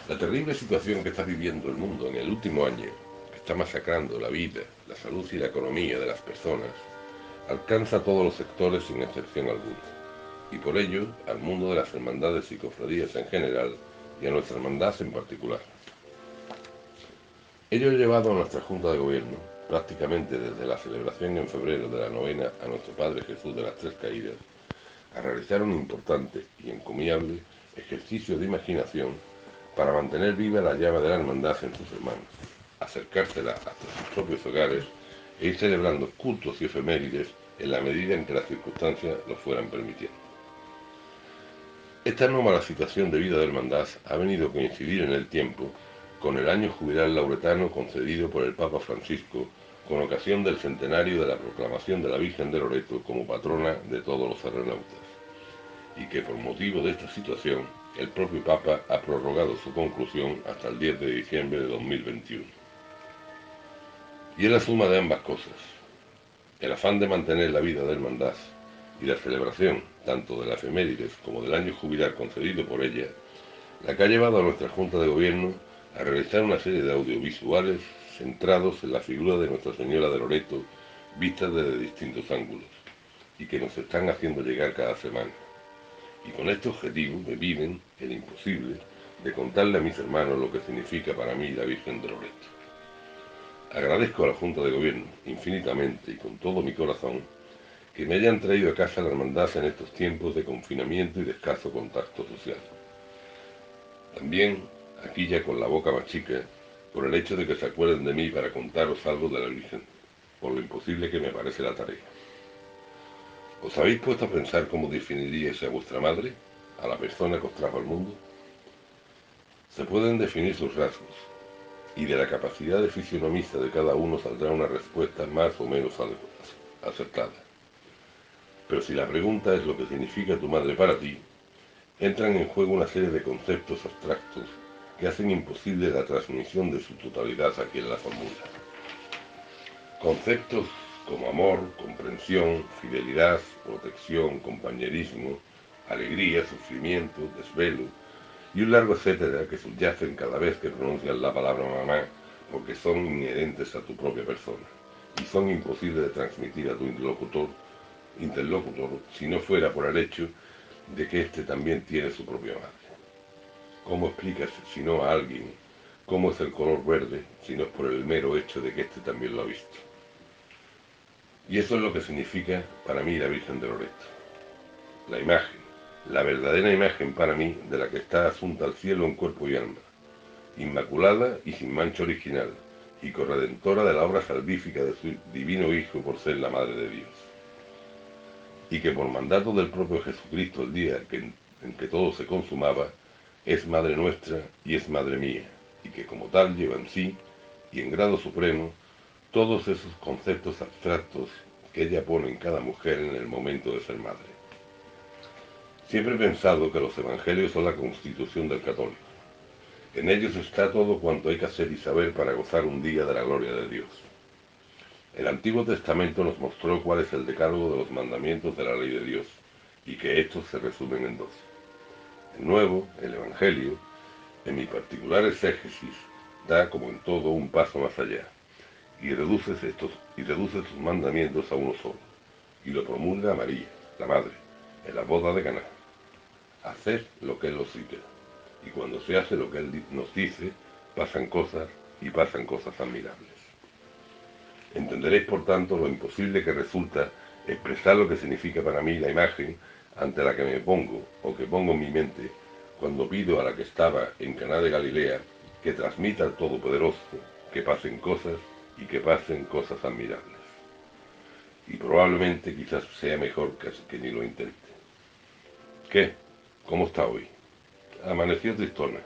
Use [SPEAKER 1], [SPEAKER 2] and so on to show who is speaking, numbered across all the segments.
[SPEAKER 1] La terrible situación que está viviendo el mundo en el último año, que está masacrando la vida, la salud y la economía de las personas, alcanza a todos los sectores sin excepción alguna, y por ello al mundo de las hermandades y cofradías en general y a nuestra hermandad en particular. Ello ha llevado a nuestra Junta de Gobierno, prácticamente desde la celebración en febrero de la novena a nuestro Padre Jesús de las Tres Caídas, a realizar un importante y encomiable ejercicio de imaginación para mantener viva la llama de la hermandad en sus hermanos, acercársela hasta sus propios hogares e ir celebrando cultos y efemérides en la medida en que las circunstancias lo fueran permitiendo. Esta anómala situación de vida de hermandad ha venido a coincidir en el tiempo con el año jubilar lauretano concedido por el Papa Francisco con ocasión del centenario de la proclamación de la Virgen de Loreto como patrona de todos los terrenautas, y que por motivo de esta situación el propio Papa ha prorrogado su conclusión hasta el 10 de diciembre de 2021. Y es la suma de ambas cosas, el afán de mantener la vida de hermandad y la celebración tanto de la efemérides como del año jubilar concedido por ella, la que ha llevado a nuestra Junta de Gobierno a realizar una serie de audiovisuales centrados en la figura de Nuestra Señora de Loreto, vistas desde distintos ángulos, y que nos están haciendo llegar cada semana. Y con este objetivo me viven el imposible de contarle a mis hermanos lo que significa para mí la Virgen de Loreto. Agradezco a la Junta de Gobierno infinitamente y con todo mi corazón que me hayan traído a casa la hermandad en estos tiempos de confinamiento y de escaso contacto social. También, aquí ya con la boca más chica, por el hecho de que se acuerden de mí para contaros algo de la Virgen, por lo imposible que me parece la tarea. ¿Os habéis puesto a pensar cómo definiríais a vuestra madre, a la persona que os trajo al mundo? Se pueden definir sus rasgos, y de la capacidad de fisionomista de cada uno saldrá una respuesta más o menos acertada. Pero si la pregunta es lo que significa tu madre para ti, entran en juego una serie de conceptos abstractos que hacen imposible la transmisión de su totalidad a quien la formula. Conceptos como amor, comprensión, fidelidad, protección, compañerismo, alegría, sufrimiento, desvelo y un largo etcétera que subyacen cada vez que pronuncias la palabra mamá porque son inherentes a tu propia persona y son imposibles de transmitir a tu interlocutor si no fuera por el hecho de que éste también tiene su propia madre. ¿Cómo explicas, si no a alguien, cómo es el color verde, si no es por el mero hecho de que éste también lo ha visto? Y eso es lo que significa para mí la Virgen de Loreto. La imagen, la verdadera imagen para mí de la que está asunta al cielo en cuerpo y alma, inmaculada y sin mancha original, y corredentora de la obra salvífica de su divino Hijo por ser la Madre de Dios. Y que por mandato del propio Jesucristo el día en que todo se consumaba, es Madre nuestra y es Madre mía, y que como tal lleva en sí, y en grado supremo, todos esos conceptos abstractos que ella pone en cada mujer en el momento de ser madre. Siempre he pensado que los evangelios son la constitución del católico. En ellos está todo cuanto hay que hacer y saber para gozar un día de la gloria de Dios. El Antiguo Testamento nos mostró cuál es el decálogo de los mandamientos de la ley de Dios, y que estos se resumen en dos. El Nuevo, el Evangelio, en mi particular exégesis, da como en todo un paso más allá, y reduce sus mandamientos a uno solo, y lo promulga a María, la Madre, en la boda de Caná. Hacer lo que Él nos dice, y cuando se hace lo que Él nos dice, pasan cosas y pasan cosas admirables. Entenderéis, por tanto, lo imposible que resulta expresar lo que significa para mí la imagen ante la que me pongo, o que pongo en mi mente, cuando pido a la que estaba en Caná de Galilea que transmita al Todopoderoso que pasen cosas y que pasen cosas admirables. Y probablemente quizás sea mejor que ni lo intente. ¿Qué? ¿Cómo está hoy? Amaneció tristona.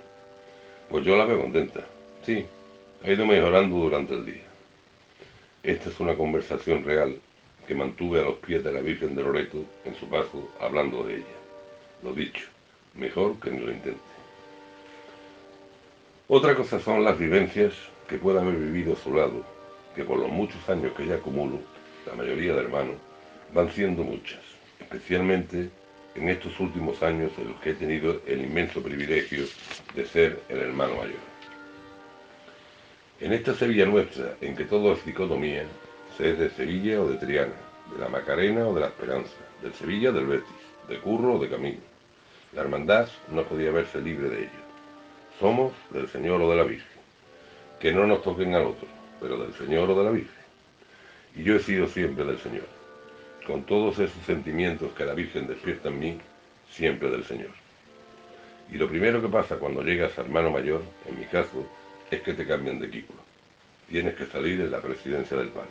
[SPEAKER 1] Pues yo la veo contenta. Sí, ha ido mejorando durante el día. Esta es una conversación real que mantuve a los pies de la Virgen de Loreto en su paso hablando de ella. Lo dicho, mejor que ni lo intente. Otra cosa son las vivencias que pueda haber vivido a su lado, que por los muchos años que ya acumulo, la mayoría de hermanos, van siendo muchas, especialmente en estos últimos años en los que he tenido el inmenso privilegio de ser el hermano mayor. En esta Sevilla nuestra, en que todo es dicotomía, se es de Sevilla o de Triana, de la Macarena o de la Esperanza, del Sevilla o del Betis, de Curro o de Camino. La hermandad no podía verse libre de ello. Somos del Señor o de la Virgen. Que no nos toquen al otro, pero del Señor o de la Virgen. Y yo he sido siempre del Señor, con todos esos sentimientos que la Virgen despierta en mí, siempre del Señor. Y lo primero que pasa cuando llegas a hermano mayor, en mi caso, es que te cambian de equipo. Tienes que salir en la presidencia del palio.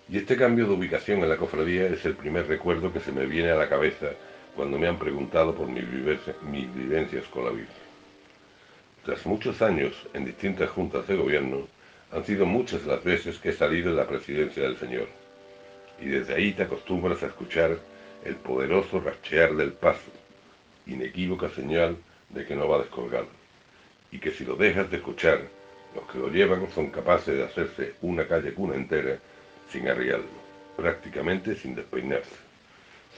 [SPEAKER 1] Y este cambio de ubicación en la cofradía es el primer recuerdo que se me viene a la cabeza cuando me han preguntado por mis vivencias con la Virgen. Tras muchos años en distintas juntas de gobierno, han sido muchas las veces que he salido en la presidencia del Señor. Y desde ahí te acostumbras a escuchar el poderoso rachear del paso, inequívoca señal de que no va descolgado, y que si lo dejas de escuchar, los que lo llevan son capaces de hacerse una calle cuna entera sin arriarlo, prácticamente sin despeinarse.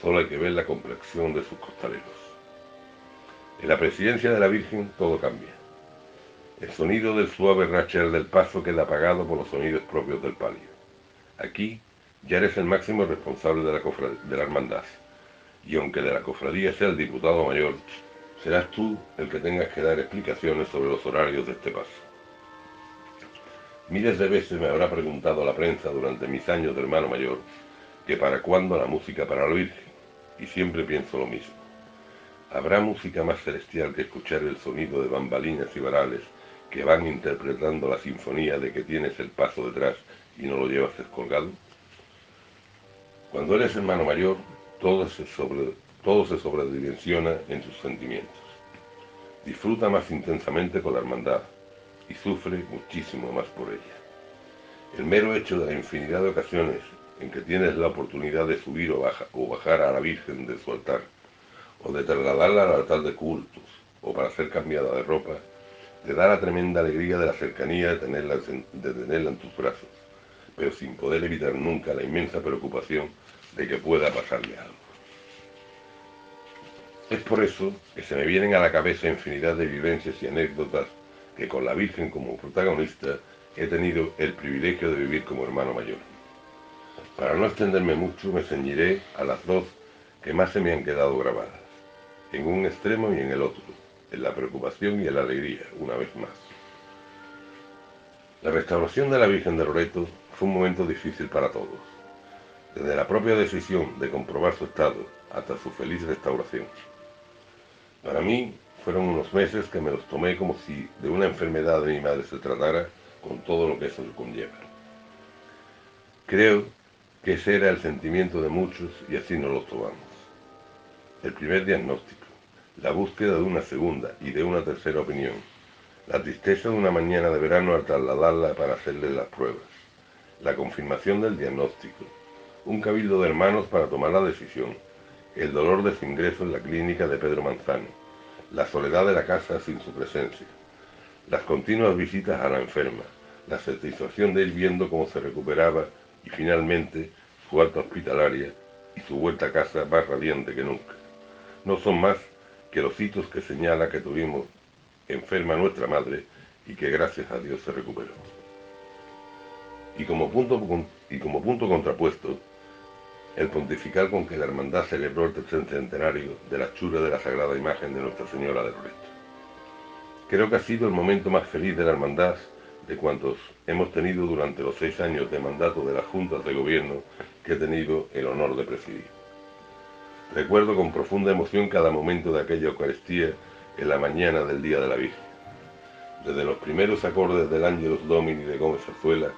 [SPEAKER 1] Solo hay que ver la complexión de sus costaleros. En la presidencia de la Virgen todo cambia. El sonido del suave rachear del paso queda apagado por los sonidos propios del palio. Aquí ya eres el máximo responsable de la hermandad, y aunque de la cofradía sea el diputado mayor, serás tú el que tengas que dar explicaciones sobre los horarios de este paso. Miles de veces me habrá preguntado la prensa durante mis años de hermano mayor que para cuándo la música para la Virgen, y siempre pienso lo mismo. ¿Habrá música más celestial que escuchar el sonido de bambalinas y varales que van interpretando la sinfonía de que tienes el paso detrás y no lo llevas descolgado? Cuando eres hermano mayor, todo se sobredimensiona en tus sentimientos. Disfruta más intensamente con la hermandad y sufre muchísimo más por ella. El mero hecho de la infinidad de ocasiones en que tienes la oportunidad de subir o bajar a la Virgen de su altar, o de trasladarla al altar de cultos, o para ser cambiada de ropa, te da la tremenda alegría de la cercanía de tenerla en tus brazos, pero sin poder evitar nunca la inmensa preocupación de que pueda pasarle algo. Es por eso que se me vienen a la cabeza infinidad de vivencias y anécdotas que con la Virgen como protagonista he tenido el privilegio de vivir como hermano mayor. Para no extenderme mucho, me ceñiré a las dos que más se me han quedado grabadas, en un extremo y en el otro, en la preocupación y en la alegría, una vez más. La restauración de la Virgen de Loreto fue un momento difícil para todos, desde la propia decisión de comprobar su estado hasta su feliz restauración. Para mí fueron unos meses que me los tomé como si de una enfermedad de mi madre se tratara, con todo lo que eso conlleva. Creo que ese era el sentimiento de muchos y así nos lo tomamos. El primer diagnóstico, la búsqueda de una segunda y de una tercera opinión, la tristeza de una mañana de verano al trasladarla para hacerle las pruebas, la confirmación del diagnóstico, un cabildo de hermanos para tomar la decisión, el dolor de su ingreso en la clínica de Pedro Manzano, la soledad de la casa sin su presencia, las continuas visitas a la enferma, la satisfacción de ir viendo cómo se recuperaba y finalmente su alta hospitalaria y su vuelta a casa más radiante que nunca. No son más que los hitos que señala que tuvimos enferma nuestra madre y que gracias a Dios se recuperó. Y como punto contrapuesto, el pontifical con que la hermandad celebró el tercer centenario de la hechura de la Sagrada Imagen de Nuestra Señora de Loreto. Creo que ha sido el momento más feliz de la hermandad de cuantos hemos tenido durante los 6 años de mandato de las juntas de gobierno que he tenido el honor de presidir. Recuerdo con profunda emoción cada momento de aquella Eucaristía en la mañana del Día de la Virgen. Desde los primeros acordes del Ángelus Domini de Gómez Zarzuela,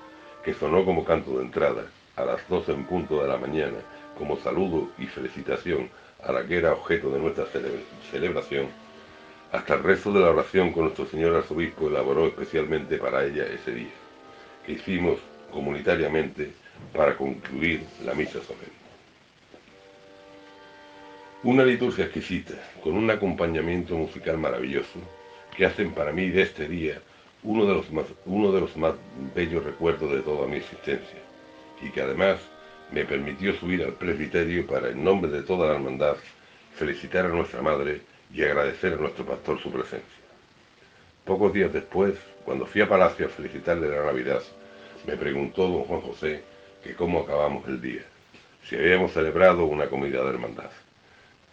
[SPEAKER 1] que sonó como canto de entrada, a las 12 en punto de la mañana, como saludo y felicitación a la que era objeto de nuestra celebración, hasta el rezo de la oración que nuestro señor arzobispo elaboró especialmente para ella ese día, que hicimos comunitariamente para concluir la misa solemne. Una liturgia exquisita, con un acompañamiento musical maravilloso, que hacen para mí de este día uno de los más bellos recuerdos de toda mi existencia, y que además me permitió subir al presbiterio para, en nombre de toda la hermandad, felicitar a nuestra madre y agradecer a nuestro pastor su presencia. Pocos días después, cuando fui a Palacio a felicitarle la Navidad, me preguntó don Juan José que cómo acabamos el día, si habíamos celebrado una comida de hermandad.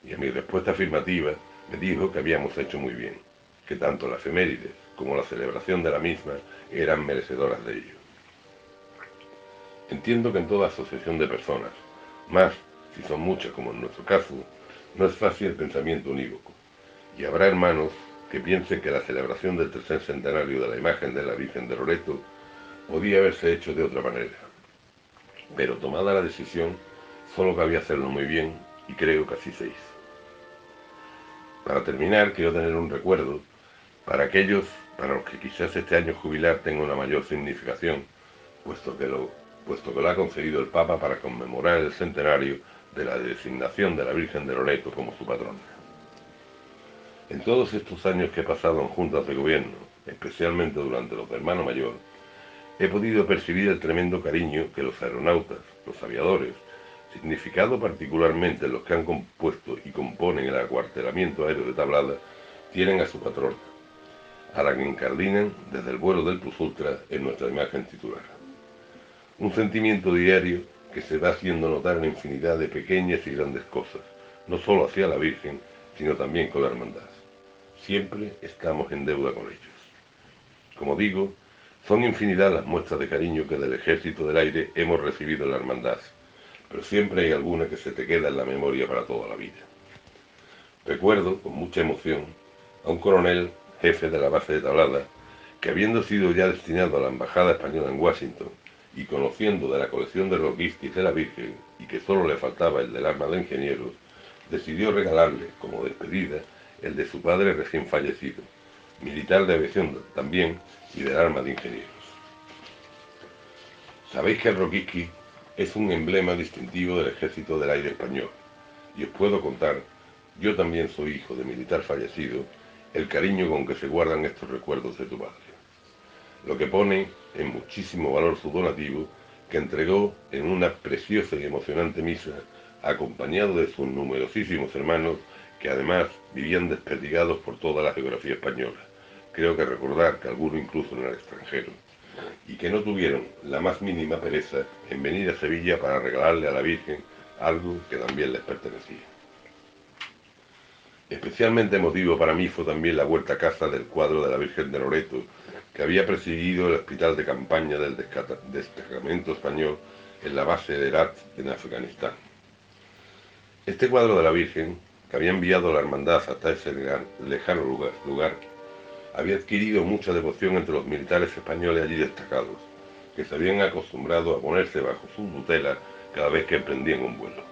[SPEAKER 1] Y a mi respuesta afirmativa me dijo que habíamos hecho muy bien, que tanto la efemérides como la celebración de la misma eran merecedoras de ello. Entiendo que en toda asociación de personas, más si son muchas como en nuestro caso, no es fácil el pensamiento unívoco, y habrá hermanos que piensen que la celebración del tercer centenario de la imagen de la Virgen de Loreto podía haberse hecho de otra manera. Pero tomada la decisión, solo cabía hacerlo muy bien, y creo que así se hizo. Para terminar, quiero tener un recuerdo para aquellos para los que quizás este año jubilar tenga una mayor significación, puesto que lo ha concedido el Papa para conmemorar el centenario de la designación de la Virgen de Loreto como su patrona. En todos estos años que he pasado en juntas de gobierno, especialmente durante los de hermano mayor, he podido percibir el tremendo cariño que los aeronautas, los aviadores, significado particularmente los que han compuesto y componen el acuartelamiento aéreo de Tablada, tienen a su patrona, a la que incardinan desde el vuelo del Plus Ultra en nuestra imagen titular. Un sentimiento diario que se va haciendo notar en infinidad de pequeñas y grandes cosas, no solo hacia la Virgen, sino también con la hermandad. Siempre estamos en deuda con ellos. Como digo, son infinidad las muestras de cariño que del Ejército del Aire hemos recibido en la hermandad, pero siempre hay alguna que se te queda en la memoria para toda la vida. Recuerdo, con mucha emoción, a un coronel, jefe de la base de Tablada, que habiendo sido ya destinado a la Embajada Española en Washington, y conociendo de la colección de roquistis de la Virgen, y que solo le faltaba el del arma de ingenieros, decidió regalarle, como despedida, el de su padre recién fallecido, militar de aviación también, y del arma de ingenieros. Sabéis que el roquisqui es un emblema distintivo del Ejército del Aire español, y os puedo contar, yo también soy hijo de militar fallecido, el cariño con que se guardan estos recuerdos de tu padre. Lo que pone en muchísimo valor su donativo, que entregó en una preciosa y emocionante misa, acompañado de sus numerosísimos hermanos, que además vivían desperdigados por toda la geografía española. Creo que recordar que algunos incluso en el extranjero, y que no tuvieron la más mínima pereza en venir a Sevilla para regalarle a la Virgen algo que también les pertenecía. Especialmente emotivo para mí fue también la vuelta a casa del cuadro de la Virgen de Loreto, que había presidido el hospital de campaña del destacamento español en la base de Herat en Afganistán. Este cuadro de la Virgen, que había enviado la hermandad hasta ese lejano lugar, había adquirido mucha devoción entre los militares españoles allí destacados, que se habían acostumbrado a ponerse bajo su tutela cada vez que emprendían un vuelo.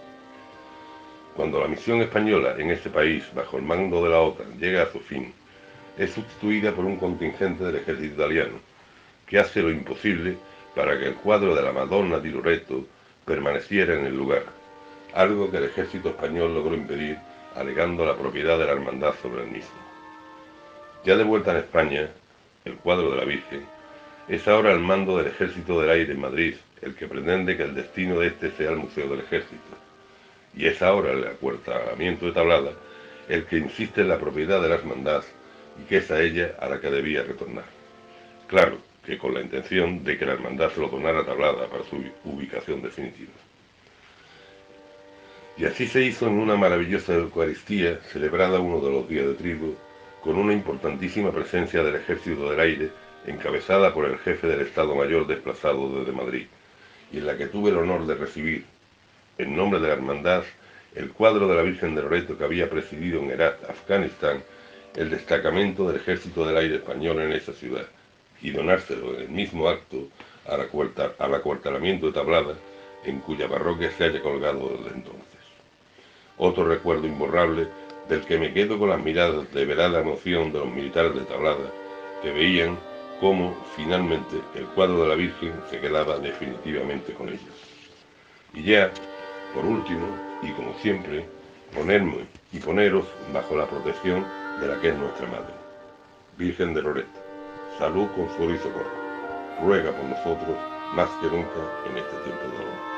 [SPEAKER 1] Cuando la misión española en ese país, bajo el mando de la OTAN, llega a su fin, es sustituida por un contingente del ejército italiano, que hace lo imposible para que el cuadro de la Madonna di Loreto permaneciera en el lugar, algo que el ejército español logró impedir, alegando la propiedad de la hermandad sobre el mismo. Ya de vuelta en España, el cuadro de la Virgen es ahora el mando del Ejército del Aire en Madrid, el que pretende que el destino de este sea el Museo del Ejército. Y es ahora el acuartelamiento de Tablada el que insiste en la propiedad de la hermandad y que es a ella a la que debía retornar. Claro que con la intención de que la hermandad se lo donara a Tablada para su ubicación definitiva. Y así se hizo en una maravillosa Eucaristía celebrada uno de los días de trigo, con una importantísima presencia del Ejército del Aire, encabezada por el jefe del Estado Mayor desplazado desde Madrid, y en la que tuve el honor de recibir, en nombre de la hermandad, el cuadro de la Virgen de Loreto que había presidido en Herat, Afganistán, el destacamento del Ejército del Aire español en esa ciudad, y donárselo en el mismo acto al acuartelamiento de Tablada, en cuya parroquia se haya colgado desde entonces. Otro recuerdo imborrable del que me quedo con las miradas de velada emoción de los militares de Tablada, que veían cómo finalmente el cuadro de la Virgen se quedaba definitivamente con ellos. Y ya, por último, y como siempre, ponerme y poneros bajo la protección de la que es nuestra Madre, Virgen de Loreto, salud, consuelo y socorro. Ruega por nosotros más que nunca en este tiempo de dolor.